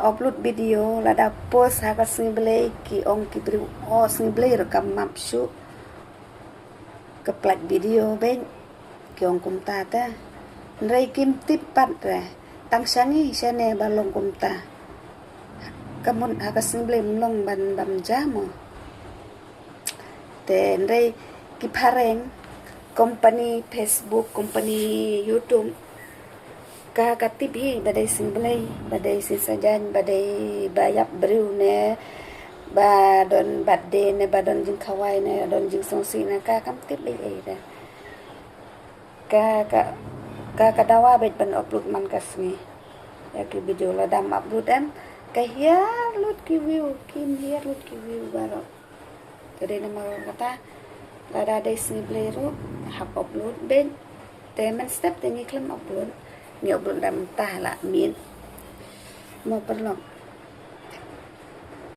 upload video lada post haka singlay ki ong ki bri o singlay rekam mapsu ke plak video ben ki ong kumta ta nrai kim tip pat ra tang sangi sene balong kumta kamun haka singlay mlong ban bam jamo te nrai ki pareng company Facebook company YouTube kakatip hi badai singlay badai sisajan badai bayap briu ne ba don badde ne ba don jing khawai ne don jing songsi ne ka kam tip ai ai da ka dawa bet ban upload man kasmi ya ki video la dam upload am ka hiar lut ki view kin hiar lut ki view baro tadi nama kata lada dai singlay ru hap upload ben te man step te ngi klem upload nhiều bữa làm ta là miên một phần lòng